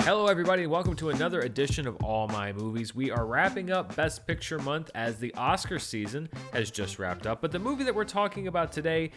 Hello, everybody, and welcome to another edition of All My Movies. We are wrapping up Best Picture month as the Oscar season has just wrapped up, but the movie that we're talking about today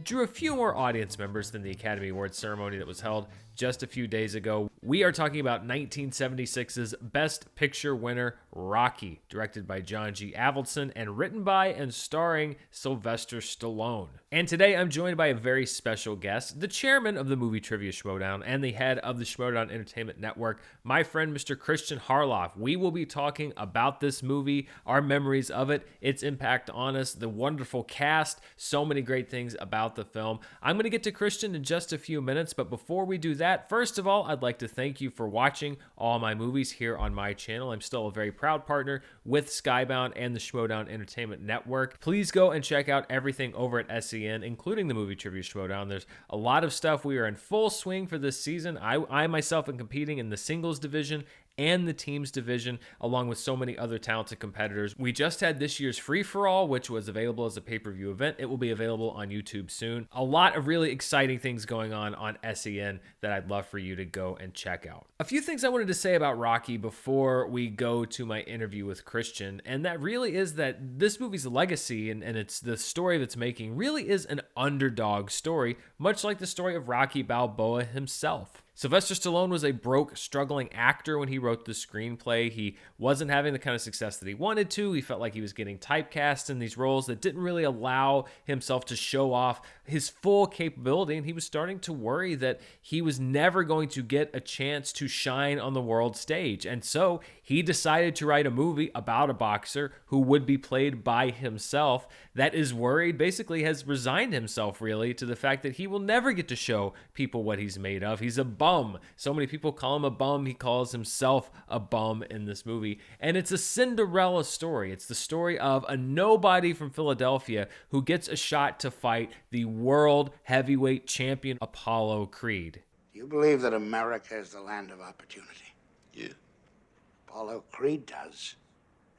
drew a few more audience members than the Academy Awards ceremony that was held just a few days ago. We are talking about 1976's Best Picture winner, Rocky, directed by John G. Avildsen and written by and starring Sylvester Stallone. And today I'm joined by a very special guest, the chairman of the Movie Trivia Schmodown and the head of the Schmodown Entertainment Network, my friend Mr. Kristian Harloff. We will be talking about this movie, our memories of it, its impact on us, the wonderful cast, so many great things about the film. I'm going to get to Kristian in just a few minutes, but before we do that, first of all, I'd like to thank you for watching All My Movies here on my channel. I'm still a very proud partner with Skybound and the Schmodown Entertainment Network. Please go and check out everything over at SEN, including the Movie Trivia Schmodown. There's a lot of stuff. We are in full swing for this season. I myself am competing in the singles division and the teams division, along with so many other talented competitors. We just had this year's free-for-all, which was available as a pay-per-view event. It will be available on YouTube soon. A lot of really exciting things going on SEN that I'd love for you to go and check out. A few things I wanted to say about Rocky before we go to my interview with Kristian, and that really is that this movie's legacy and it's the story that's making really is an underdog story, much like the story of Rocky Balboa himself. Sylvester Stallone was a broke, struggling actor when he wrote the screenplay. He wasn't having the kind of success that he wanted to. He felt like he was getting typecast in these roles that didn't really allow himself to show off his full capability, and he was starting to worry that he was never going to get a chance to shine on the world stage. And so he decided to write a movie about a boxer who would be played by himself that is worried, basically has resigned himself really to the fact that he will never get to show people what he's made of. He's a bum. So many people call him a bum. He calls himself a bum in this movie. And it's a Cinderella story. It's the story of a nobody from Philadelphia who gets a shot to fight the world heavyweight champion Apollo Creed. Do you believe that America is the land of opportunity? Yeah. Apollo Creed does.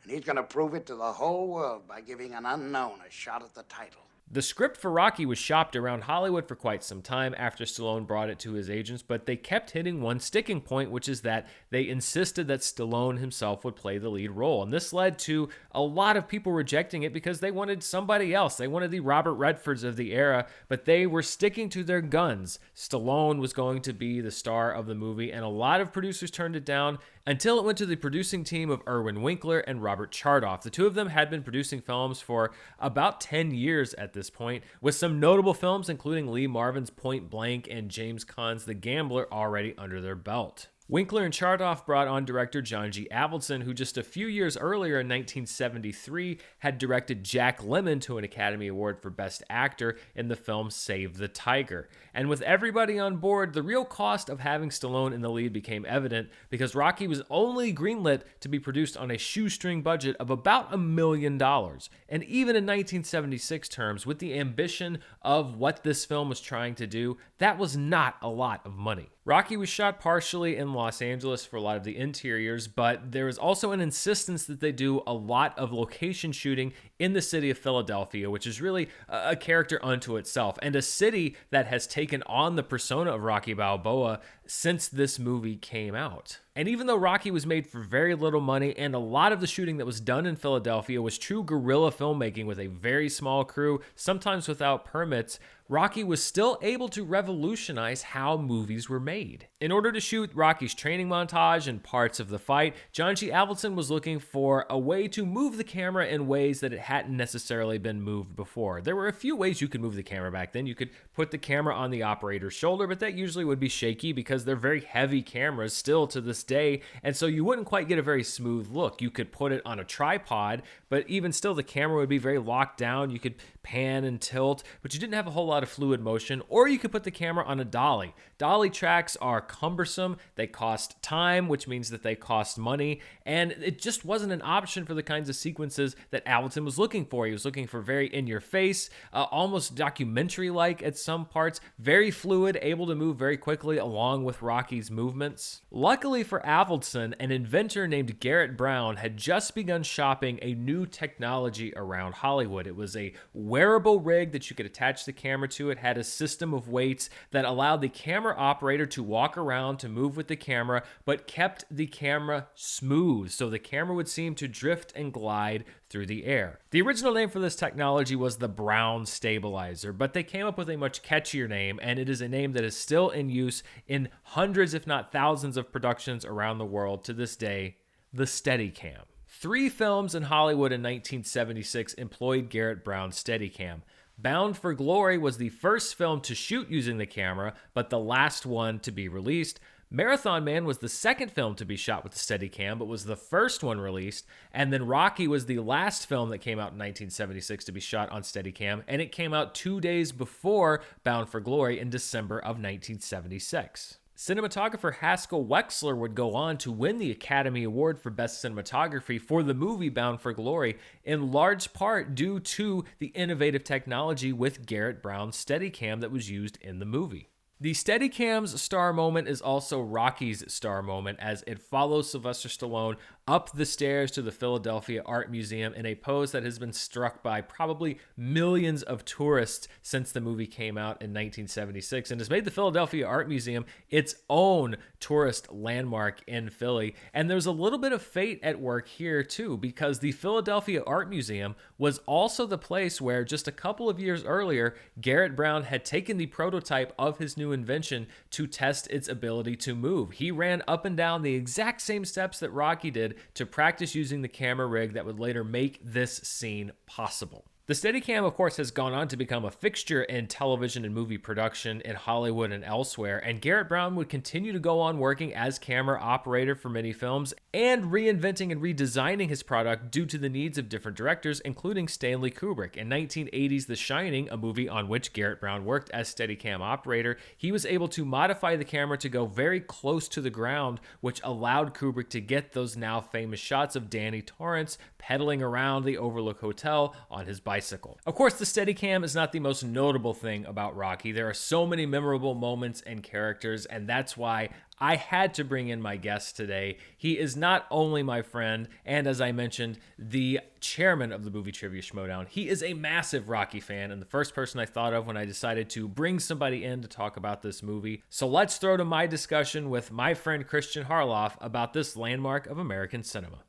And he's going to prove it to the whole world by giving an unknown a shot at the title. The script for Rocky was shopped around Hollywood for quite some time after Stallone brought it to his agents, but they kept hitting one sticking point, which is that they insisted that Stallone himself would play the lead role. And this led to a lot of people rejecting it because they wanted somebody else. They wanted the Robert Redfords of the era, but they were sticking to their guns. Stallone was going to be the star of the movie, and a lot of producers turned it down until it went to the producing team of Irwin Winkler and Robert Chardoff. The two of them had been producing films for about 10 years at this point, with some notable films including Lee Marvin's Point Blank and James Caan's The Gambler already under their belt. Winkler and Chardoff brought on director John G. Avildsen, who just a few years earlier in 1973 had directed Jack Lemmon to an Academy Award for Best Actor in the film Save the Tiger. And with everybody on board, the real cost of having Stallone in the lead became evident because Rocky was only greenlit to be produced on a shoestring budget of about $1 million. And even in 1976 terms, with the ambition of what this film was trying to do, that was not a lot of money. Rocky was shot partially in Los Angeles for a lot of the interiors, but there was also an insistence that they do a lot of location shooting in the city of Philadelphia, which is really a character unto itself, and a city that has taken on the persona of Rocky Balboa since this movie came out. And even though Rocky was made for very little money and a lot of the shooting that was done in Philadelphia was true guerrilla filmmaking with a very small crew, sometimes without permits, Rocky was still able to revolutionize how movies were made. In order to shoot Rocky's training montage and parts of the fight, John G. Avildsen was looking for a way to move the camera in ways that it hadn't necessarily been moved before. There were a few ways you could move the camera back then. You could put the camera on the operator's shoulder, but that usually would be shaky because they're very heavy cameras still to this day, and so you wouldn't quite get a very smooth look. You could put it on a tripod, but even still the camera would be very locked down. You could pan and tilt, but you didn't have a whole lot of fluid motion, or you could put the camera on a dolly. Dolly tracks are cumbersome, they cost time, which means that they cost money, and it just wasn't an option for the kinds of sequences that Avildsen was looking for. He was looking for very in-your-face, almost documentary-like at some parts, very fluid, able to move very quickly along with Rocky's movements. Luckily Christopher Avildsen, an inventor named Garrett Brown, had just begun shopping a new technology around Hollywood. It was a wearable rig that you could attach the camera to. It had a system of weights that allowed the camera operator to walk around, to move with the camera, but kept the camera smooth, so the camera would seem to drift and glide through the air. The original name for this technology was the Brown Stabilizer, but they came up with a much catchier name, and it is a name that is still in use in hundreds, if not thousands, of productions around the world to this day: the Steadicam. 3 films in Hollywood in 1976 employed Garrett Brown's Steadicam. Bound for Glory was the first film to shoot using the camera, but the last one to be released. Marathon Man was the second film to be shot with the Steadicam, but was the first one released. And then Rocky was the last film that came out in 1976 to be shot on Steadicam, and it came out 2 days before Bound for Glory in December of 1976. Cinematographer Haskell Wexler would go on to win the Academy Award for Best Cinematography for the movie Bound for Glory, in large part due to the innovative technology with Garrett Brown's Steadicam that was used in the movie. The Steadicam's star moment is also Rocky's star moment, as it follows Sylvester Stallone up the stairs to the Philadelphia Art Museum in a pose that has been struck by probably millions of tourists since the movie came out in 1976, and has made the Philadelphia Art Museum its own tourist landmark in Philly. And there's a little bit of fate at work here too, because the Philadelphia Art Museum was also the place where just a couple of years earlier, Garrett Brown had taken the prototype of his new invention to test its ability to move. He ran up and down the exact same steps that Rocky did to practice using the camera rig that would later make this scene possible. The Steadicam, of course, has gone on to become a fixture in television and movie production in Hollywood and elsewhere, and Garrett Brown would continue to go on working as camera operator for many films and reinventing and redesigning his product due to the needs of different directors, including Stanley Kubrick. In 1980's The Shining, a movie on which Garrett Brown worked as Steadicam operator, he was able to modify the camera to go very close to the ground, which allowed Kubrick to get those now famous shots of Danny Torrance pedaling around the Overlook Hotel on his bicycle. Of course, the Steadicam is not the most notable thing about Rocky. There are so many memorable moments and characters, and that's why I had to bring in my guest today. He is not only my friend, and as I mentioned, the chairman of the Movie Trivia Schmodown. He is a massive Rocky fan, and the first person I thought of when I decided to bring somebody in to talk about this movie. So let's throw to my discussion with my friend Kristian Harloff about this landmark of American cinema.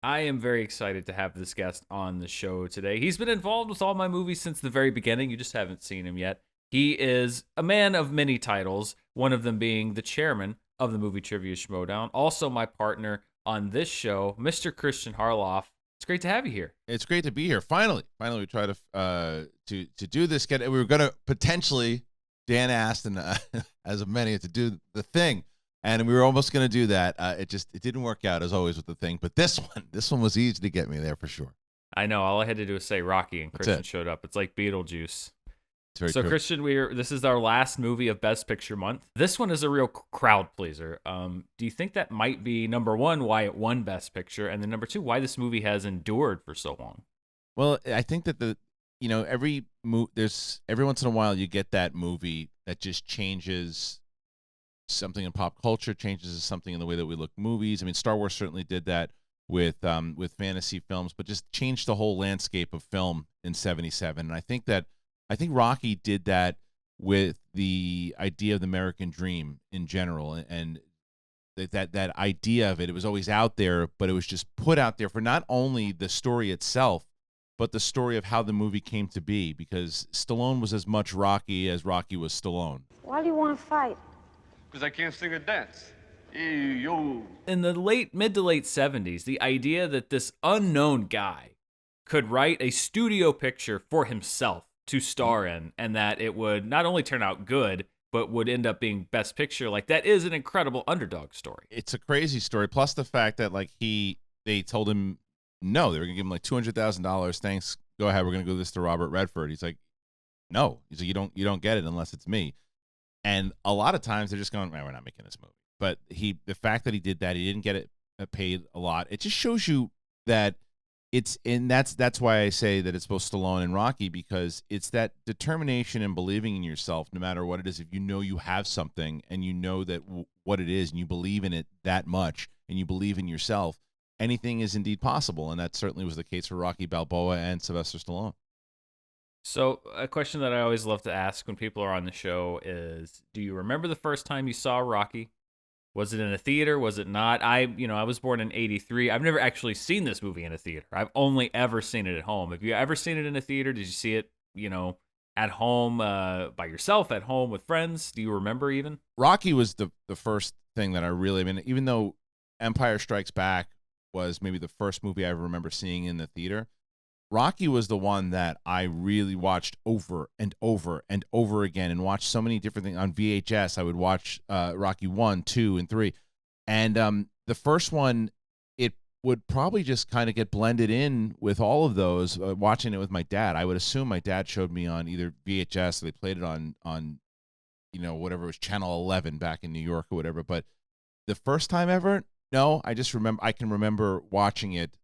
I am very excited to have this guest on the show today. He's been involved with all my movies since the very beginning. You just haven't seen him yet. He is a man of many titles, one of them being the chairman of the Movie Trivia Schmodown. Also my partner on this show, Mr. Kristian Harloff. It's great to have you here. It's great to be here. Finally, we try to do this. We were going to potentially, Dan asked, and as of many, to do the thing. And we were almost going to do that. It didn't work out, as always, with the thing. But this one was easy to get me there for sure. I know. All I had to do was say Rocky, and Kristian showed up. It's like Beetlejuice. It's so, true. Kristian, this is our last movie of Best Picture month. This one is a real crowd pleaser. Do you think that might be, number one, why it won Best Picture, and then number two, why this movie has endured for so long? Well, I think that every once in a while you get that movie that just changes something in pop culture, changes something in the way that we look at movies. I mean, Star Wars certainly did that with fantasy films, but just changed the whole landscape of film in '77. And I think Rocky did that with the idea of the American dream in general, and that idea of it was always out there, but it was just put out there for not only the story itself, but the story of how the movie came to be, because Stallone was as much Rocky as Rocky was Stallone. Why do you want to fight? Because I can't sing or dance. Yo. In the mid to late 70s, the idea that this unknown guy could write a studio picture for himself to star in, and that it would not only turn out good, but would end up being Best Picture, like, that is an incredible underdog story. It's a crazy story. Plus the fact that they told him no, they were gonna give him like $200,000. Thanks, go ahead. We're gonna go this to Robert Redford. He's like, no. He's like, you don't get it unless it's me. And a lot of times they're just going, man, we're not making this movie. But the fact that he did that, he didn't get it paid a lot. It just shows you that that's why I say that it's both Stallone and Rocky, because it's that determination and believing in yourself, no matter what it is. If you know you have something and you know that what it is, and you believe in it that much, and you believe in yourself, anything is indeed possible. And that certainly was the case for Rocky Balboa and Sylvester Stallone. So, a question that I always love to ask when people are on the show is, do you remember the first time you saw Rocky? Was it in a theater? Was it not? I was born in 83. I've never actually seen this movie in a theater. I've only ever seen it at home. Have you ever seen it in a theater? Did you see it, at home by yourself, at home with friends? Do you remember even? Rocky was the first thing that I mean, even though Empire Strikes Back was maybe the first movie I ever remember seeing in the theater, Rocky was the one that I really watched over and over and over again, and watched so many different things on VHS. I would watch Rocky 1, 2, and 3. And the first one, it would probably just kind of get blended in with all of those, watching it with my dad. I would assume my dad showed me on either VHS, or they played it on whatever it was, Channel 11 back in New York or whatever. But the first time ever, no, I can remember watching it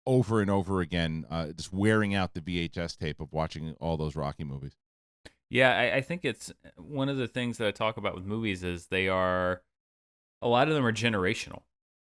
over and over again, just wearing out the VHS tape of watching all those Rocky movies. Yeah, I think it's one of the things that I talk about with movies is a lot of them are generational.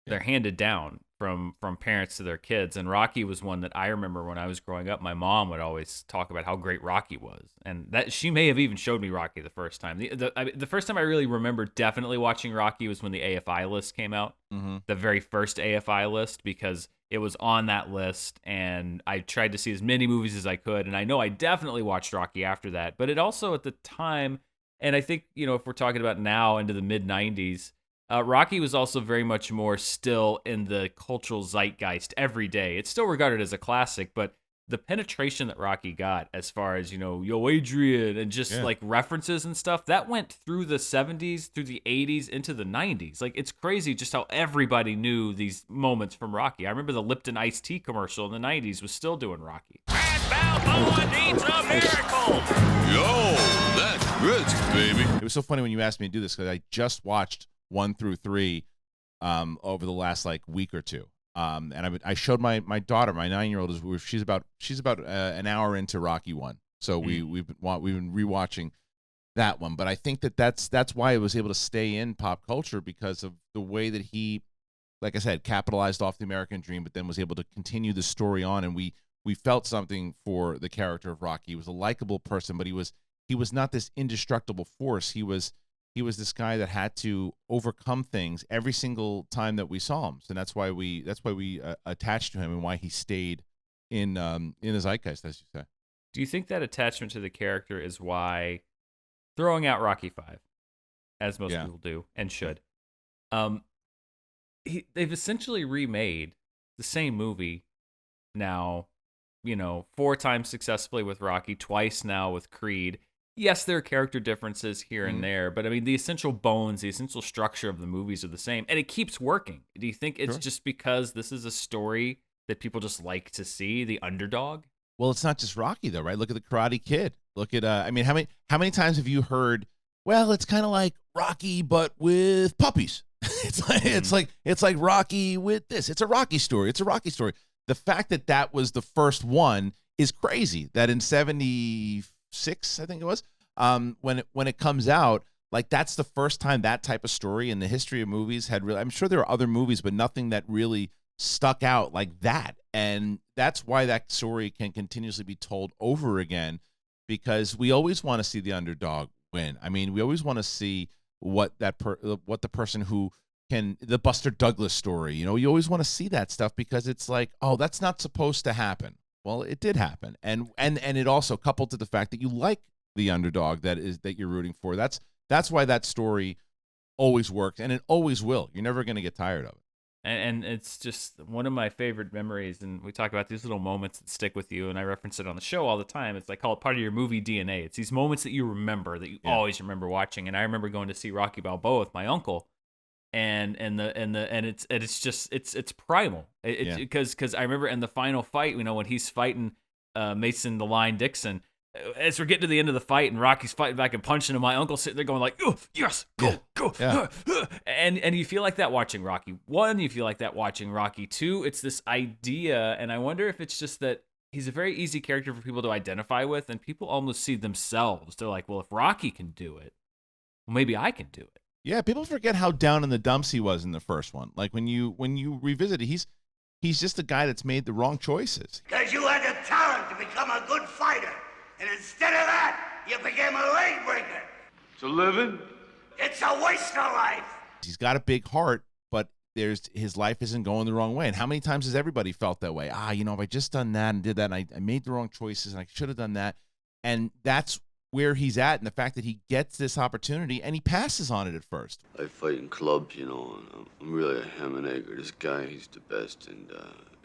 They're handed down from parents to their kids. And Rocky was one that I remember when I was growing up, my mom would always talk about how great Rocky was. And that she may have even showed me Rocky the first time. The first time I really remember definitely watching Rocky was when the AFI list came out. Mm-hmm. The very first AFI list, because it was on that list, and I tried to see as many movies as I could. And I know I definitely watched Rocky after that. But it also, at the time, and I think, if we're talking about now into the mid-90s, Rocky was also very much more still in the cultural zeitgeist every day. It's still regarded as a classic, but the penetration that Rocky got as far as, Yo Adrian, and just like references and stuff, that went through the 70s, through the 80s, into the 90s. Like, it's crazy just how everybody knew these moments from Rocky. I remember the Lipton iced tea commercial in the 90s was still doing Rocky. And Balboa needs a miracle. Yo, that's rich, baby. It was so funny when you asked me to do this, because I just watched 1 through 3 over the last week or two. And I showed my daughter, my 9-year-old, she's about an hour into Rocky 1. So we've been rewatching that one. But I think that's why it was able to stay in pop culture, because of the way that he, like I said, capitalized off the American dream, but then was able to continue the story on, and we felt something for the character of Rocky. He was a likable person, but he was not this indestructible force. He was this guy that had to overcome things every single time that we saw him. So that's why we attached to him, and why he stayed in the zeitgeist, as you say. Do you think that attachment to the character is why, throwing out Rocky 5, as most people do and should, they've essentially remade the same movie now, 4 times successfully with Rocky, twice now with Creed. Yes, there are character differences here and there, but I mean, the essential bones, the essential structure of the movies are the same, and it keeps working. Do you think it's just because this is a story that people just like to see, the underdog? Well, it's not just Rocky though, right? Look at the Karate Kid. Look at I mean, how many times have you heard, well, it's kind of like Rocky but with puppies. It's like Rocky with this. It's a Rocky story. It's a Rocky story. The fact that was the first one is crazy. That in 76, I think it was, when it comes out, that's the first time that type of story in the history of movies had really. I'm sure there are other movies, but nothing that really stuck out like that. And that's why that story can continuously be told over again, because we always want to see the underdog win. I mean, we always want to see what the person who can, the Buster Douglas story. You always want to see that stuff, because it's like, oh, that's not supposed to happen. Well, it did happen, and it also, coupled to the fact that you like the underdog that you're rooting for. That's why that story always works, and it always will. You're never going to get tired of it. And it's just one of my favorite memories. And we talk about these little moments that stick with you, and I reference it on the show all the time. I call it part of your movie DNA. It's these moments that you remember, that you always remember watching. And I remember going to see Rocky Balboa with my uncle. And it's primal. Because I remember in the final fight, when he's fighting Mason the Lion Dixon, as we're getting to the end of the fight and Rocky's fighting back and punching him, my uncle's sitting there going like, oh, yes, go. Yeah. And you feel like that watching Rocky 1, you feel like that watching Rocky 2. It's this idea, and I wonder if it's just that he's a very easy character for people to identify with, and people almost see themselves. They're like, well, if Rocky can do it, well, maybe I can do it. Yeah, people forget how down in the dumps he was in the first one. Like when you revisit it, he's just a guy that's made the wrong choices. Because you had the talent to become a good fighter. And instead of that, you became a leg breaker. It's a living. It's a waste of life. He's got a big heart, but his life isn't going the wrong way. And how many times has everybody felt that way? If I just done that and did that, and I made the wrong choices, and I should have done that. And that's where he's at, and the fact that he gets this opportunity, and he passes on it at first. I fight in clubs, and I'm really a ham and egg. This guy, he's the best, and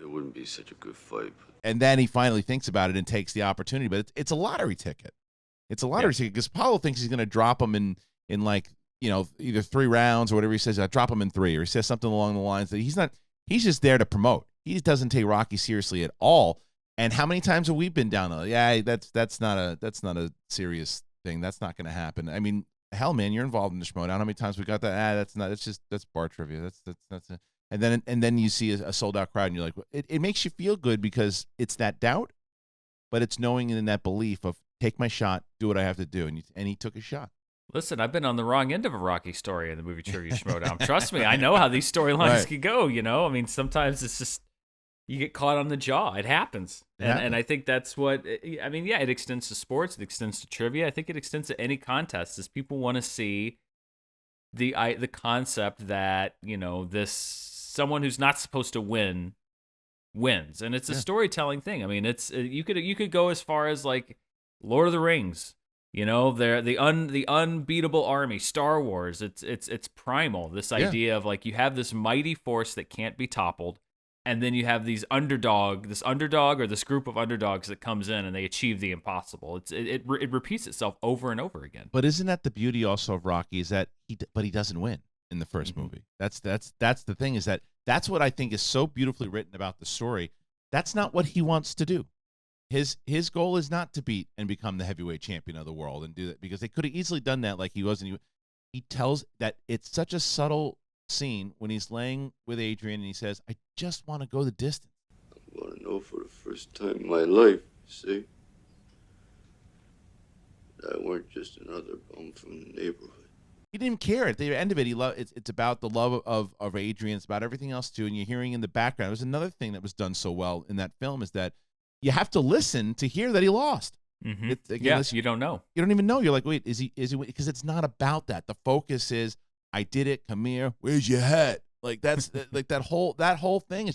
it wouldn't be such a good fight. And then he finally thinks about it and takes the opportunity. But it's a lottery ticket. It's a lottery ticket because Apollo thinks he's going to drop him in like, either 3 rounds or whatever he says. I'll drop him in 3, or he says something along the lines that he's just there to promote. He doesn't take Rocky seriously at all. And how many times have we been down there? Yeah, that's not a serious thing. That's not going to happen. I mean, hell, man, you're involved in the schmodown. How many times we got that? That's bar trivia. That's it. And then you see a sold out crowd, and you're like, it makes you feel good because it's that doubt, but it's knowing in that belief of take my shot, do what I have to do, and he took a shot. Listen, I've been on the wrong end of a Rocky story in the movie Trivia Schmodown. Trust me, I know how these storylines can go. I mean, sometimes it's just you get caught on the jaw. It happens, and I think that's what. I mean, yeah, it extends to sports, it extends to trivia. I think it extends to any contest. Is people want to see the concept that this. Someone who's not supposed to win wins, and it's a storytelling thing. I mean, it's you could go as far as like Lord of the Rings. They're the unbeatable army. Star Wars. It's primal. This idea of like you have this mighty force that can't be toppled, and then you have this underdog or this group of underdogs that comes in and they achieve the impossible. It repeats itself over and over again. But isn't that the beauty also of Rocky? Is that he doesn't win in the first movie. That's the thing, is that's what I think is so beautifully written about the story. That's not what he wants to do. His goal is not to beat and become the heavyweight champion of the world and do that, because they could have easily done that like he was. And he tells that it's such a subtle scene when he's laying with Adrian and he says, I just want to go the distance. I want to know for the first time in my life, see? That I weren't just another bum from the neighborhood. He didn't care. At the end of it, it's about the love of Adrian. It's about everything else too. And you're hearing in the background. There's another thing that was done so well in that film is that you have to listen to hear that he lost. Mm-hmm. You don't know. You don't even know. You're like, wait, is he? Because it's not about that. The focus is, I did it. Come here. Where's your hat? Like that's like that whole thing.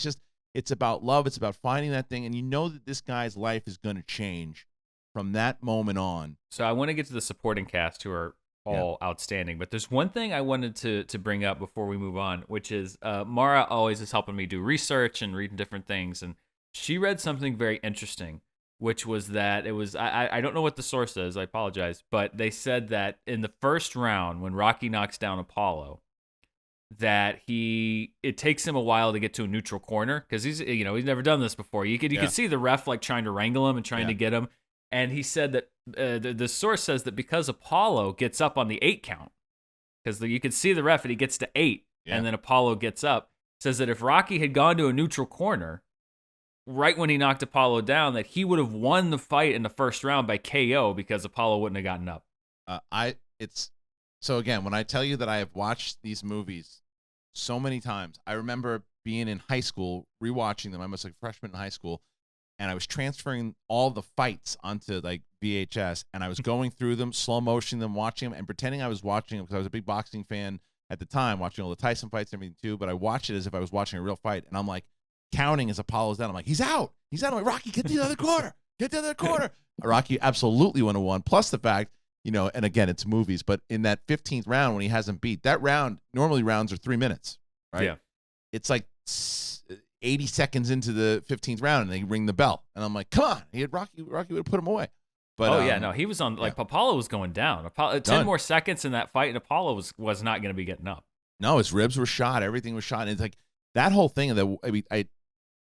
It's about love. It's about finding that thing, and you know that this guy's life is going to change from that moment on. So I want to get to the supporting cast who are all outstanding, but there's one thing I wanted to bring up before we move on, which is Mara always is helping me do research and reading different things, and she read something very interesting, which was that it was I don't know what the source is, I apologize, but they said that in the first round when Rocky knocks down Apollo, that it takes him a while to get to a neutral corner because he's never done this before. You could see the ref like trying to wrangle him and trying to get him. And he said that the source says that because Apollo gets up on the 8 count, because you could see the ref and he gets to 8, and then Apollo gets up, says that if Rocky had gone to a neutral corner right when he knocked Apollo down, that he would have won the fight in the first round by KO because Apollo wouldn't have gotten up. So again, when I tell you that I have watched these movies so many times, I remember being in high school, rewatching them. I was like a freshman in high school, and I was transferring all the fights onto like VHS, and I was going through them, slow motioning them, watching them, and pretending I was watching them because I was a big boxing fan at the time, watching all the Tyson fights and everything too. But I watched it as if I was watching a real fight, and I'm like counting as Apollo's down. I'm like, he's out. I'm like, Rocky, get to the other corner. Get to the other corner. Rocky absolutely would have won. Plus the fact, and again, it's movies, but in that 15th round when he hasn't beat that round, normally rounds are 3 minutes, right? Yeah. It's like 80 seconds into the 15th round and they ring the bell. And I'm like, come on. Rocky would have put him away. But he was on, like, Apollo was going down. 10 more seconds in that fight, and Apollo was not going to be getting up. No, his ribs were shot. Everything was shot. And it's like that whole thing.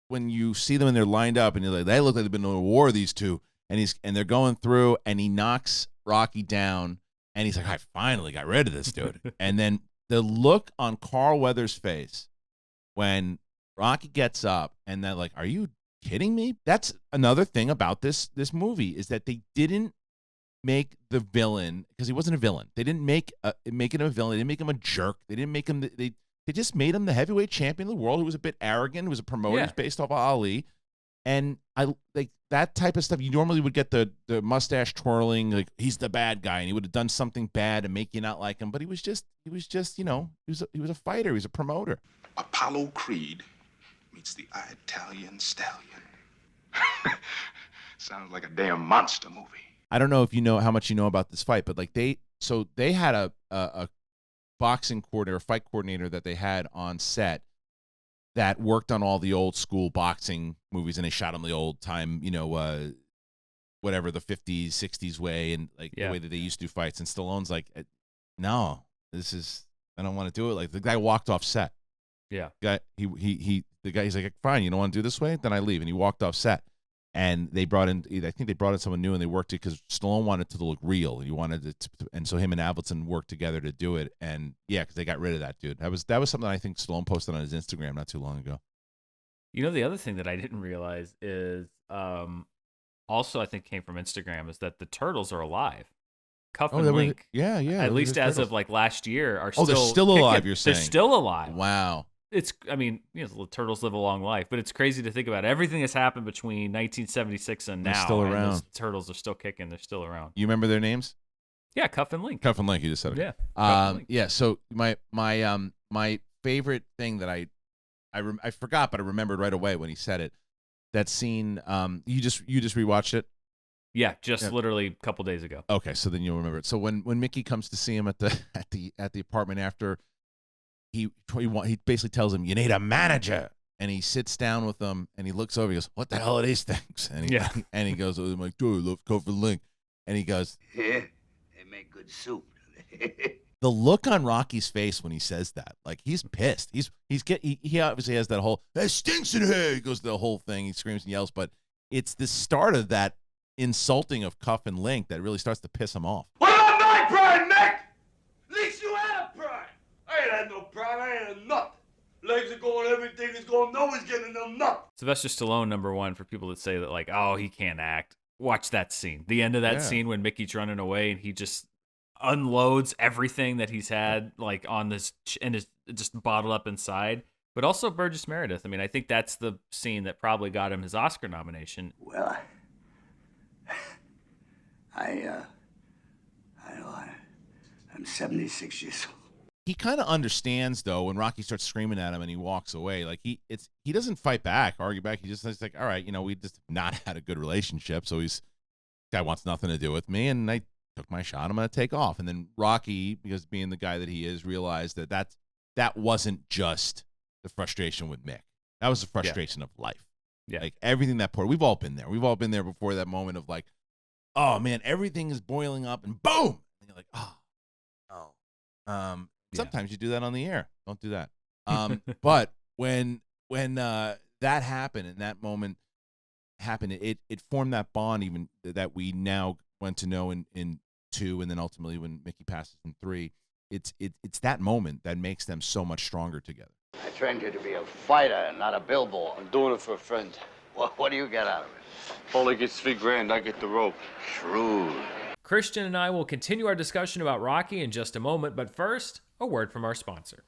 When you see them and they're lined up and you're like, they look like they've been in a war, these two. and they're going through, and he knocks Rocky down, and he's like, I finally got rid of this dude. And then the look on Carl Weathers' face when Rocky gets up, and they're like, are you kidding me? That's another thing about this movie, is that they didn't make the villain, because he wasn't a villain. They didn't make him a villain. They didn't make him a jerk. They didn't make him they just made him the heavyweight champion of the world, who was a bit arrogant, who was a promoter, Yeah. He was based off of Ali. And I like that type of stuff. You normally would get the mustache twirling, like he's the bad guy, and he would have done something bad to make you not like him. But he was just, he was a fighter. He was a promoter. Apollo Creed meets the Italian Stallion. Sounds like a damn monster movie. I don't know if you know how much you know about this fight, but like they had a boxing coordinator, a fight coordinator that they had on set that worked on all the old school boxing movies, and they shot them the old time, whatever, the 50s, 60s way, and like the way that they used to do fights. And Stallone's like, no, I don't want to do it. Like the guy walked off set. Yeah. He's like, fine, you don't want to do this way? Then I leave. And he walked off set. And I think they brought in someone new, and they worked it because Stallone wanted it to look real, and he wanted it and so him and Avildsen worked together to do it. And yeah, because they got rid of that dude. That was something I think Stallone posted on his Instagram not too long ago. You know, the other thing that I didn't realize is also I think came from Instagram is that the turtles are alive. Cuff and Link. Yeah. At least as of like last year are still they're still kicking. alive, you're saying. They're still alive. Wow. I mean, the turtles live a long life, but it's crazy to think about everything that's happened between 1976 and now. They're still and around. those turtles are still kicking. They're still around. You remember their names? Yeah, Cuff and Link. Cuff and Link, you just said it. Yeah. Cuff and Link. Yeah, so my favorite thing that I forgot, but I remembered right away when he said it. That scene, you just rewatched it? Yeah, literally a couple days ago. Okay, so then you'll remember it. So when Mickey comes to see him at the apartment after, he basically tells him, you need a manager, and he sits down with him and he looks over. He goes, what the hell are these things? And he goes, I'm like, dude, I love Cuff and Link. And he goes, Yeah, they make good soup. the look on Rocky's face when he says that, like he's pissed. He obviously has that whole, it stinks in here. He goes the whole thing. He screams and yells, but it's the start of that insulting of Cuff and Link that really starts to piss him off. What about my pride, Nick? At least you had a pride. I ain't had no pride. I ain't had nothing. Legs are going, everything is going, no one's getting them nothing. Sylvester Stallone, number one, for people that say that, like, oh, he can't act. Watch that scene. The end of that scene when Mickey's running away and he just unloads everything that he's had, like, on this, and is just bottled up inside. But also Burgess Meredith. I mean, I think that's the scene that probably got him his Oscar nomination. Well, I'm 76 years old. He kind of understands, though, when Rocky starts screaming at him and he walks away. Like he doesn't fight back, argue back. He's like, all right, we just not had a good relationship, so guy wants nothing to do with me, and I took my shot. I'm gonna take off. And then Rocky, because being the guy that he is, realized that wasn't just the frustration with Mick. That was the frustration of life. Yeah, like everything that poured. We've all been there. We've all been there before, that moment of like, oh man, everything is boiling up, and boom, and you're like, oh. Sometimes you do that on the air. Don't do that. But when that happened and that moment happened, it formed that bond even that we now went to know in 2, and then ultimately when Mickey passes in 3. It's that moment that makes them so much stronger together. I trained you to be a fighter and not a billboard. I'm doing it for a friend. What do you get out of it? Paulie gets $3,000, I get the rope. Shrewd. Kristian and I will continue our discussion about Rocky in just a moment, but first, a word from our sponsor.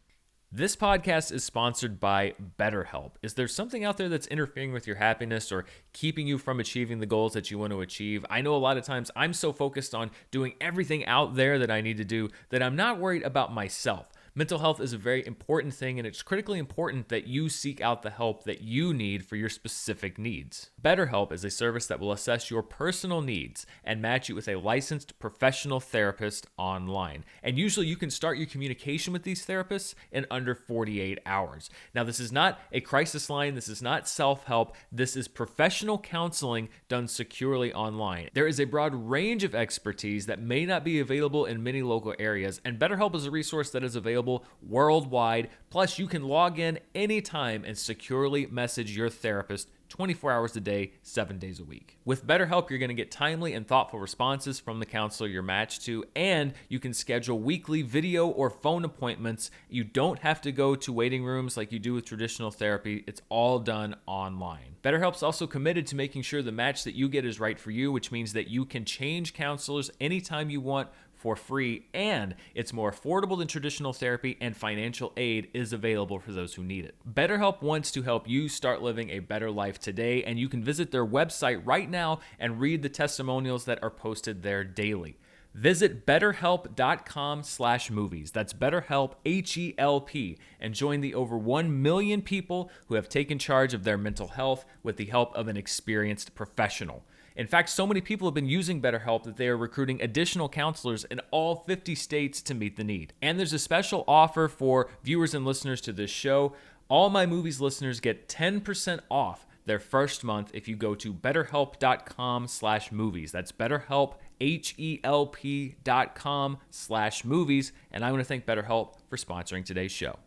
This podcast is sponsored by BetterHelp. Is there something out there that's interfering with your happiness or keeping you from achieving the goals that you want to achieve? I know a lot of times I'm so focused on doing everything out there that I need to do that I'm not worried about myself. Mental health is a very important thing, and it's critically important that you seek out the help that you need for your specific needs. BetterHelp is a service that will assess your personal needs and match you with a licensed professional therapist online. And usually you can start your communication with these therapists in under 48 hours. Now, this is not a crisis line. This is not self-help. This is professional counseling done securely online. There is a broad range of expertise that may not be available in many local areas, and BetterHelp is a resource that is available worldwide. Plus, you can log in anytime and securely message your therapist 24 hours a day, 7 days a week. With BetterHelp, you're going to get timely and thoughtful responses from the counselor you're matched to, and you can schedule weekly video or phone appointments. You don't have to go to waiting rooms like you do with traditional therapy. It's all done online. BetterHelp's also committed to making sure the match that you get is right for you, which means that you can change counselors anytime you want for free, and it's more affordable than traditional therapy, and financial aid is available for those who need it. BetterHelp wants to help you start living a better life today, and you can visit their website right now and read the testimonials that are posted there daily. Visit betterhelp.com/movies. That's BetterHelp, H-E-L-P, and join the over 1 million people who have taken charge of their mental health with the help of an experienced professional. In fact, so many people have been using BetterHelp that they are recruiting additional counselors in all 50 states to meet the need. And there's a special offer for viewers and listeners to this show. All My Movies listeners get 10% off their first month if you go to betterhelp.com/movies. That's BetterHelp, HELP.com/movies. And I want to thank BetterHelp for sponsoring today's show.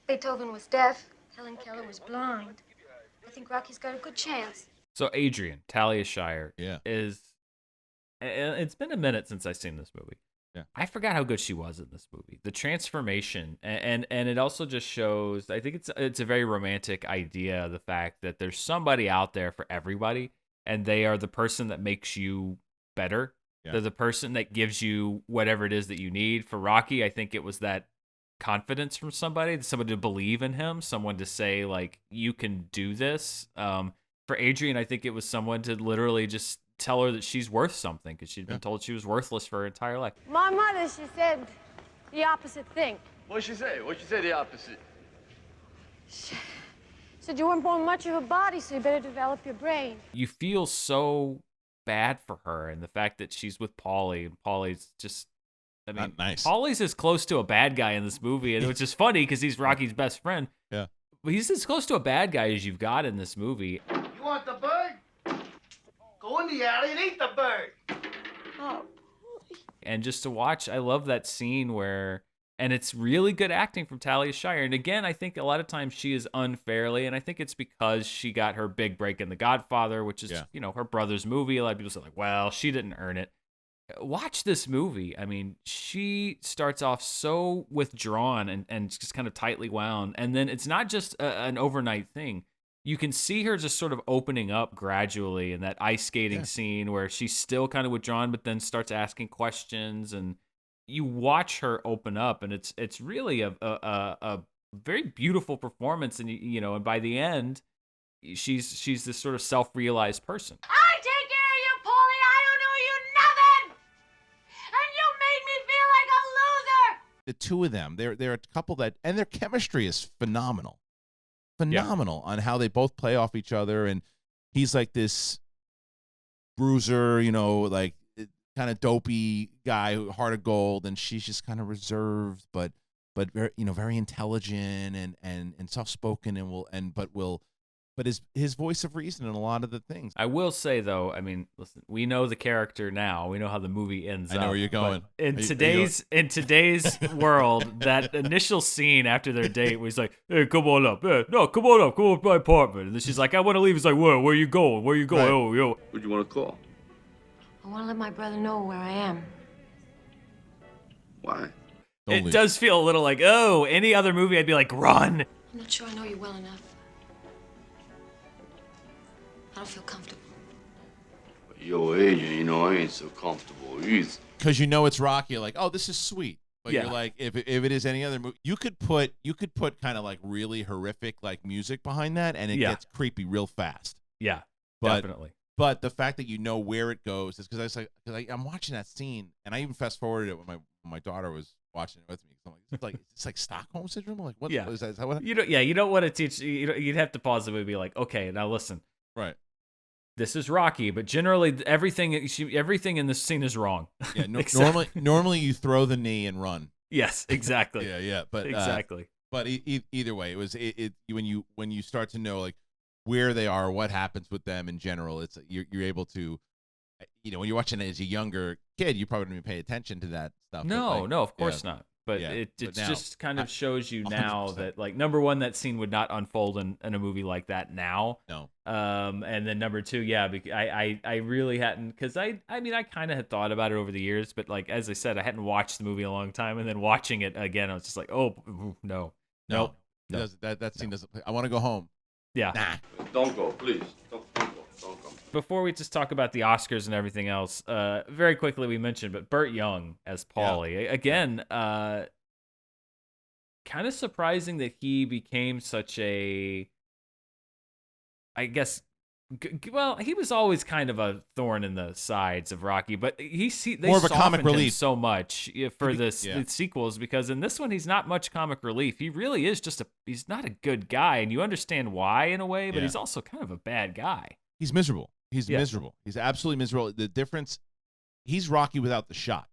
Beethoven was deaf. Helen Keller was blind. I think Rocky's got a good chance. So Adrian, Talia Shire, Yeah. it's been a minute since I've seen this movie. Yeah. I forgot how good she was in this movie. The transformation, and it also just shows, I think it's a very romantic idea, the fact that there's somebody out there for everybody, and they are the person that makes you better. Yeah. They're the person that gives you whatever it is that you need. For Rocky, I think it was that confidence from somebody to believe in him, someone to say, like, you can do this. For Adrian, I think it was someone to literally just tell her that she's worth something, because she'd been told she was worthless for her entire life. My mother, she said the opposite thing. What'd she say? What'd she say the opposite? She said you weren't born much of a body, so you better develop your brain. You feel so bad for her, and the fact that she's with Paulie, and Paulie's just, I mean, Not nice. Paulie's as close to a bad guy in this movie, and which is funny because he's Rocky's best friend. Yeah. But he's as close to a bad guy as you've got in this movie. You want the bird? Go in the alley and eat the bird. Oh, And just to watch, I love that scene where, and it's really good acting from Talia Shire. And again, I think a lot of times she is unfairly, and I think it's because she got her big break in The Godfather, which is, her brother's movie. A lot of people say, like, well, she didn't earn it. Watch this movie. I mean, she starts off so withdrawn and just kind of tightly wound. And then it's not just an overnight thing. You can see her just sort of opening up gradually in that ice skating scene where she's still kind of withdrawn, but then starts asking questions. And you watch her open up, and it's really a very beautiful performance. And, and by the end, she's this sort of self-realized person. I take care of you, Paulie. I don't owe you nothing. And you made me feel like a loser. The two of them, they're a couple that, and their chemistry is phenomenal. On how they both play off each other. And he's like this bruiser, like kind of dopey guy, heart of gold, and she's just kind of reserved, but very, very intelligent and soft spoken, but his voice of reason in a lot of the things. I will say, though, I mean, listen, we know the character now. We know how the movie ends up. I know where you're going. In today's world, that initial scene after their date where he's like, hey, come on up. Yeah, no, come on up. Come on to my apartment. And then she's like, I want to leave. He's like, where are you going? Where are you going? Right. Oh, yo. Who'd you want to call? I want to let my brother know where I am. Why? It does feel a little like, oh, any other movie, I'd be like, run. I'm not sure I know you well enough. I don't feel comfortable. Yo, Adrian, I ain't so comfortable either. Because it's Rocky, you're like, oh, this is sweet. But Yeah. you're like, if it is any other movie, you could put kind of like really horrific like music behind that, and it gets creepy real fast. Yeah, But- definitely. But the fact that you know where it goes is because I'm watching that scene, and I even fast forwarded it when my daughter was watching it with me. So I'm like, it's like Stockholm syndrome. I'm like, what? Yeah. What is that? Is that what? You don't want to teach. You'd have to pause the movie and be like, okay, now listen. Right. This is Rocky, but generally everything in this scene is wrong. Yeah. Exactly. Normally you throw the knee and run. Yes, exactly. Yeah. But exactly. But either way, it was when you start to know like where they are, what happens with them in general. It's you're able to, when you're watching it as a younger kid, you probably don't even pay attention to that stuff. No, but, no, of course not. But Yeah, it but now- just kind of shows you now 100%. that, like, number one, that scene would not unfold in a movie like that now. No. And then number two, yeah, I really hadn't, because I mean, I kind of had thought about it over the years, but like, as I said, I hadn't watched the movie in a long time, and then watching it again, I was just like, oh, no. No. No. That scene doesn't play. I want to go home. Yeah. Nah. Don't go, please. Don't go. Don't go. Before we just talk about the Oscars and everything else, very quickly we mentioned, but Burt Young as Paulie. Again, kind of surprising that he became such a, I guess, well, he was always kind of a thorn in the sides of Rocky, but they More of a comic softened him relief. so much for the Yeah. sequels, because in this one he's not much comic relief. He really is just he's not a good guy, and you understand why in a way, but Yeah. he's also kind of a bad guy. He's miserable. He's Yeah. miserable. He's absolutely miserable. The difference, he's Rocky without the shot.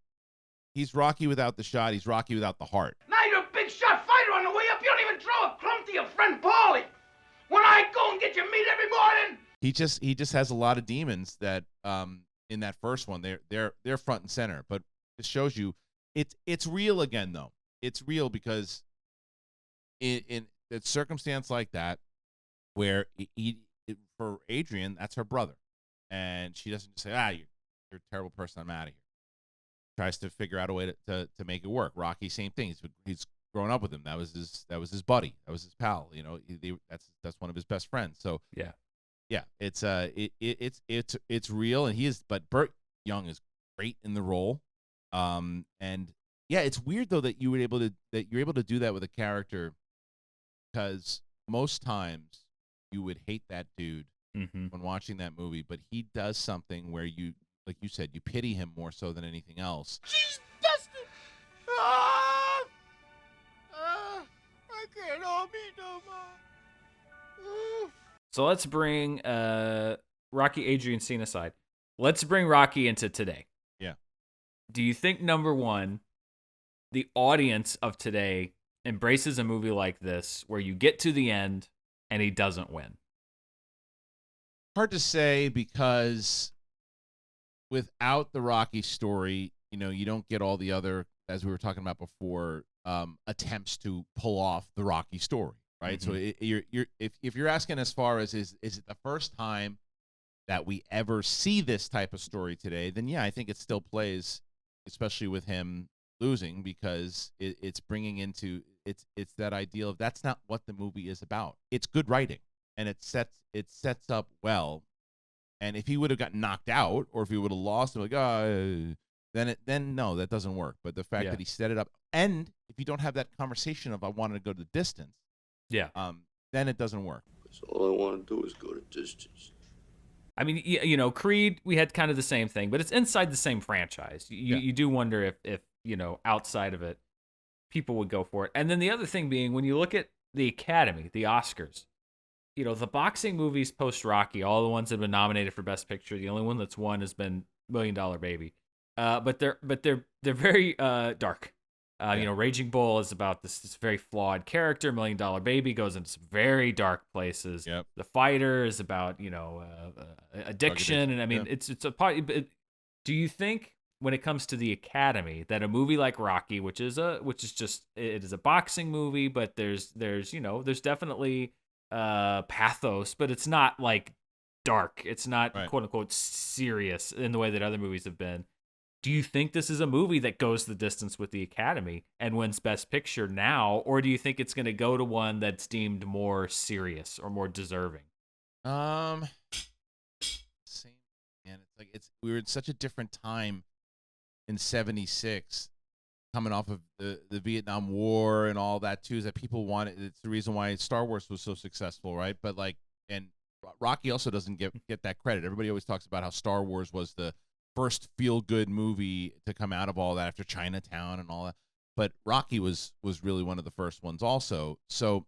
He's Rocky without the shot. He's Rocky without the heart. Now you're a big shot fighter on the way up. You don't even throw a crumb to your friend Paulie. When I go and get your meat every morning. He just has a lot of demons that in that first one they're front and center. But it shows you it's real again though. It's real because in a circumstance like that where for Adrian, that's her brother, and she doesn't just say, you're a terrible person, I'm out of here. Tries to figure out a way to make it work. Rocky, same thing. He's grown up with him. That was his buddy. That was his pal. You know, that's one of his best friends. So yeah, it's real, and he is. But Burt Young is great in the role. And yeah, it's weird though that you're able to do that with a character, because most times you would hate that dude when watching that movie, but he does something where you, like you said, you pity him more so than anything else. She's dusted. I can't hold me no more. So let's bring Rocky Adrian scene aside. Let's bring Rocky into today. Yeah. Do you think, number one, the audience of today embraces a movie like this where you get to the end and he doesn't win? Hard to say, because without the Rocky story, you know, you don't get all the other, as we were talking about before, attempts to pull off the Rocky story, right? So if you're asking as far as is it the first time that we ever see this type of story today, then yeah, I think it still plays, especially with him losing, because it's bringing into it's that idea of that's not what the movie is about. It's good writing, and it sets up well. And if he would have gotten knocked out, or if he would have lost, like then no, that doesn't work. But the fact that he set it up, and if you don't have that conversation of I wanted to go to the distance, then it doesn't work. Because all I want to do is go to distance. I mean, you know, Creed, we had kind of the same thing, but it's inside the same franchise. You do wonder if you know, outside of it, people would go for it. And then the other thing being, when you look at the Academy, the Oscars, you know, the boxing movies post Rocky, all the ones that have been nominated for Best Picture, the only one that's won has been $1 Million Baby. But they're very dark. You know, Raging Bull is about this very flawed character. $1 Million Baby goes into some very dark places. Yep. The Fighter is about, you know, addiction, and I mean, it's a part. But do you think, when it comes to the Academy, that a movie like Rocky, which is a boxing movie, but there's you know, there's definitely pathos, but it's not like dark. It's not quote unquote serious in the way that other movies have been. Do you think this is a movie that goes the distance with the Academy and wins Best Picture now, or do you think it's going to go to one that's deemed more serious or more deserving? Same, and we were in such a different time in '76, coming off of the Vietnam War and all that too, is that people wanted. It's the reason why Star Wars was so successful, right? But and Rocky also doesn't get that credit. Everybody always talks about how Star Wars was the first feel-good movie to come out of all that after Chinatown and all that. But Rocky was really one of the first ones also. So,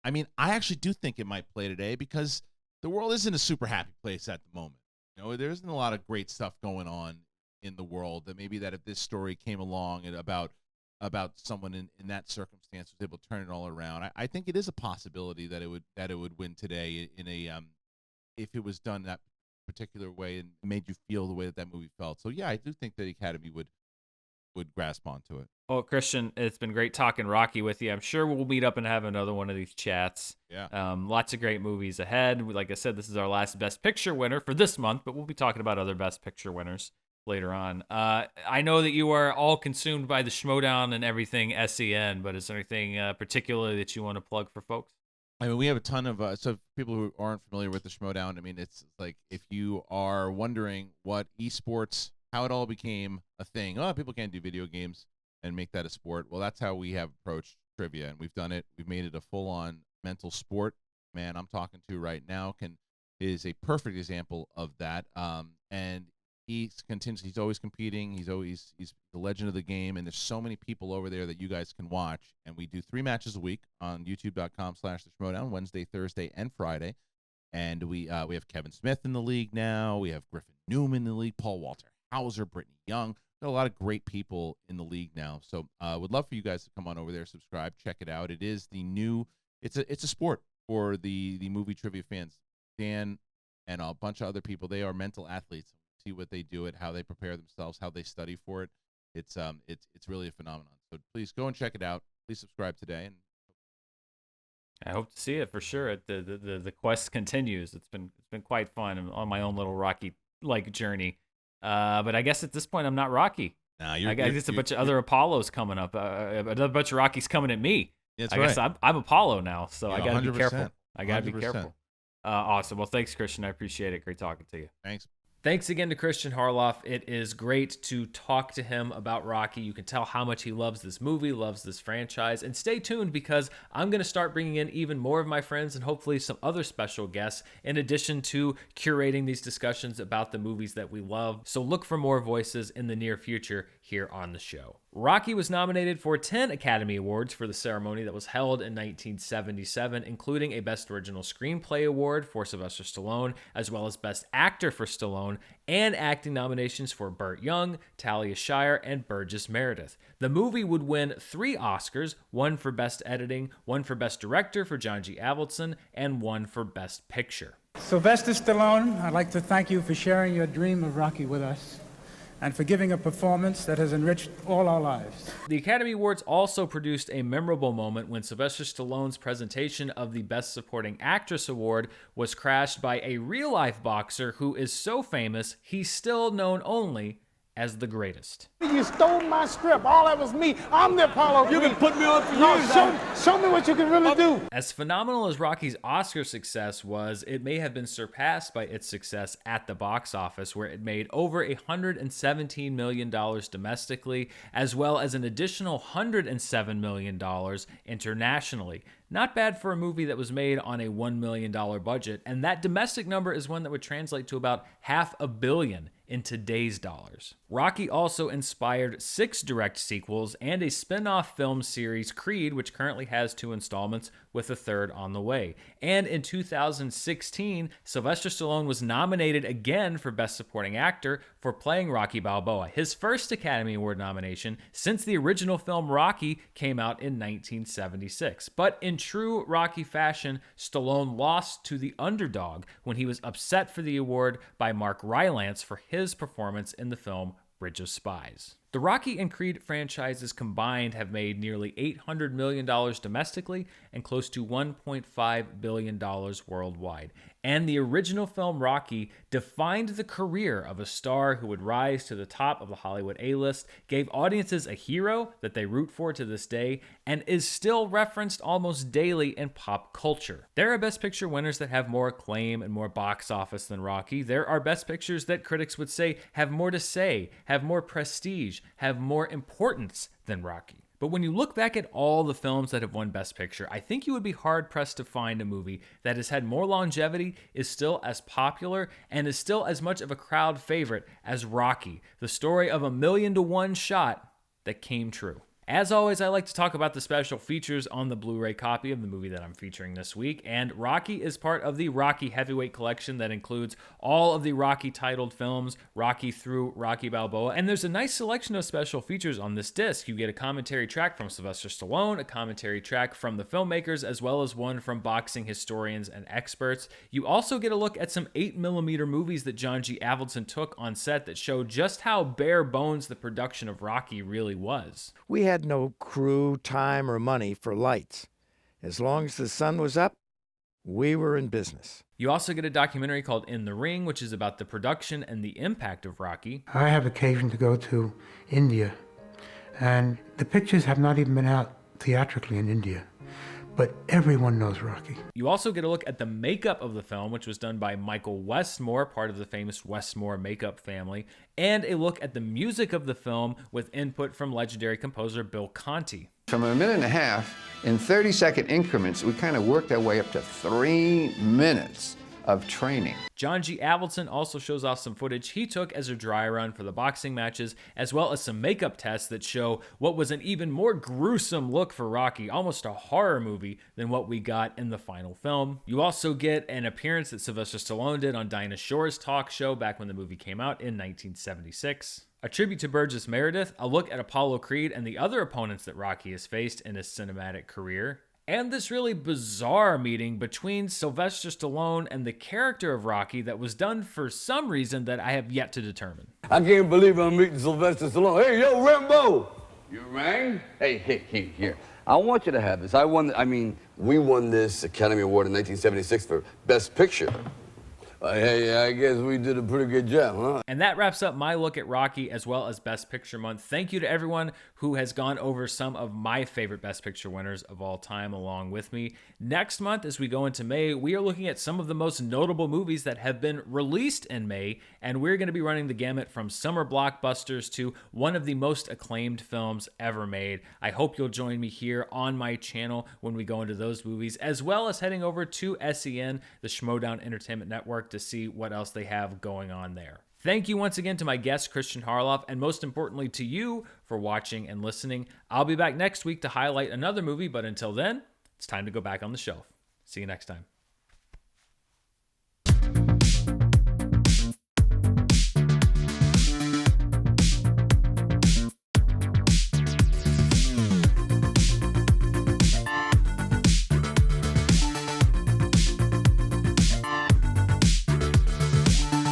I mean, I actually do think it might play today, because the world isn't a super happy place at the moment. You know, there isn't a lot of great stuff going on in the world, that maybe that if this story came along and about someone in that circumstance was able to turn it all around, I think it is a possibility that it would win today in a if it was done that particular way and made you feel the way that movie felt. So yeah, I do think the Academy would would grasp onto it. Well, Kristian, it's been great talking Rocky with you. I'm sure we'll meet up and have another one of these chats. Yeah. Lots of great movies ahead. Like I said, this is our last Best Picture winner for this month, but we'll be talking about other Best Picture winners later on. I know that you are all consumed by the Schmodown and everything SEN, but is there anything particularly that you want to plug for folks? I mean, we have a ton of so people who aren't familiar with the Schmodown. I mean, it's like if you are wondering what esports, how it all became a thing. Oh, people can't do video games and make that a sport. Well, that's how we have approached trivia, and we've done it. We've made it a full-on mental sport. Man, I'm talking to right now is a perfect example of that. And he continues. He's always competing. He's the legend of the game. And there's so many people over there that you guys can watch. And we do 3 matches a week on YouTube.com/theschmodown, Wednesday, Thursday, and Friday. And we have Kevin Smith in the league now. We have Griffin Newman in the league. Paul Walter Hauser, Brittany Young. Got a lot of great people in the league now. So would love for you guys to come on over there, subscribe, check it out. It is the new. It's a sport for the movie trivia fans. Dan and a bunch of other people. They are mental athletes. See what they do, how they prepare themselves, how they study for it. It's really a phenomenon. So please go and check it out. Please subscribe today, and I hope to see it for sure. The quest continues. It's been quite fun. I'm on my own little Rocky journey. But I guess at this point I'm not Rocky. Nah, I guess a bunch of other Apollos coming up. Another bunch of Rockies coming at me. That's I right. guess I'm Apollo now, so I got to be careful. 100%. I got to be 100%. careful. Awesome. Well, thanks, Kristian. I appreciate it. Great talking to you. Thanks. Thanks again to Kristian Harloff. It is great to talk to him about Rocky. You can tell how much he loves this movie, loves this franchise. And stay tuned because I'm going to start bringing in even more of my friends and hopefully some other special guests in addition to curating these discussions about the movies that we love. So look for more voices in the near future here on the show. Rocky was nominated for 10 Academy Awards for the ceremony that was held in 1977, including a Best Original Screenplay Award for Sylvester Stallone, as well as Best Actor for Stallone, and acting nominations for Burt Young, Talia Shire, and Burgess Meredith. The movie would win 3 Oscars, 1 for Best Editing, 1 for Best Director for John G. Avildsen, and 1 for Best Picture. Sylvester Stallone, I'd like to thank you for sharing your dream of Rocky with us, and for giving a performance that has enriched all our lives. The Academy Awards also produced a memorable moment when Sylvester Stallone's presentation of the Best Supporting Actress Award was crashed by a real-life boxer who is so famous he's still known only as the greatest. You stole my script. All that was me. I'm the Apollo. You've been putting me on for years. Show me what you can really do. As phenomenal as Rocky's Oscar success was, it may have been surpassed by its success at the box office, where it made over $117 million domestically, as well as an additional $107 million internationally. Not bad for a movie that was made on a $1 million budget, and that domestic number is one that would translate to about $500 million in today's dollars. Rocky also inspired 6 direct sequels and a spin-off film series, Creed, which currently has 2 installments with a 3rd on the way. And in 2016, Sylvester Stallone was nominated again for Best Supporting Actor for playing Rocky Balboa, his first Academy Award nomination since the original film Rocky came out in 1976. But in true Rocky fashion, Stallone lost to the underdog when he was upset for the award by Mark Rylance for his performance in the film Bridge of Spies. The Rocky and Creed franchises combined have made nearly $800 million domestically and close to $1.5 billion worldwide. And the original film Rocky defined the career of a star who would rise to the top of the Hollywood A-list, gave audiences a hero that they root for to this day, and is still referenced almost daily in pop culture. There are Best Picture winners that have more acclaim and more box office than Rocky. There are Best Pictures that critics would say have more to say, have more prestige, have more importance than Rocky. But when you look back at all the films that have won Best Picture, I think you would be hard-pressed to find a movie that has had more longevity, is still as popular, and is still as much of a crowd favorite as Rocky, the story of a 1,000,000-to-1 shot that came true. As always, I like to talk about the special features on the Blu-ray copy of the movie that I'm featuring this week, and Rocky is part of the Rocky Heavyweight Collection that includes all of the Rocky titled films, Rocky through Rocky Balboa, and there's a nice selection of special features on this disc. You get a commentary track from Sylvester Stallone, a commentary track from the filmmakers, as well as one from boxing historians and experts. You also get a look at some 8mm movies that John G. Avildsen took on set that show just how bare bones the production of Rocky really was. We had no crew, time, or money for lights. As long as the sun was up, we were in business. You also get a documentary called In the Ring, which is about the production and the impact of Rocky. I have occasion to go to India, and the pictures have not even been out theatrically in India. But everyone knows Rocky. You also get a look at the makeup of the film, which was done by Michael Westmore, part of the famous Westmore makeup family, and a look at the music of the film with input from legendary composer Bill Conti. From a minute and a half, in 30-second increments, we kind of worked our way up to 3 minutes of training. John G. Avildsen also shows off some footage he took as a dry run for the boxing matches, as well as some makeup tests that show what was an even more gruesome look for Rocky, almost a horror movie, than what we got in the final film. You also get an appearance that Sylvester Stallone did on Dinah Shore's talk show back when the movie came out in 1976. A tribute to Burgess Meredith, a look at Apollo Creed and the other opponents that Rocky has faced in his cinematic career, and this really bizarre meeting between Sylvester Stallone and the character of Rocky that was done for some reason that I have yet to determine. I can't believe I'm meeting Sylvester Stallone. Hey, yo, Rambo! You rang? Hey, here. I want you to have this. We won this Academy Award in 1976 for Best Picture. Hey, I guess we did a pretty good job, huh? And that wraps up my look at Rocky as well as Best Picture Month. Thank you to everyone who has gone over some of my favorite Best Picture winners of all time along with me. Next month, as we go into May, we are looking at some of the most notable movies that have been released in May, and we're going to be running the gamut from summer blockbusters to one of the most acclaimed films ever made. I hope you'll join me here on my channel when we go into those movies, as well as heading over to SEN, the Schmodown Entertainment Network, to see what else they have going on there. Thank you once again to my guest, Kristian Harloff, and most importantly to you for watching and listening. I'll be back next week to highlight another movie, but until then, it's time to go back on the shelf. See you next time.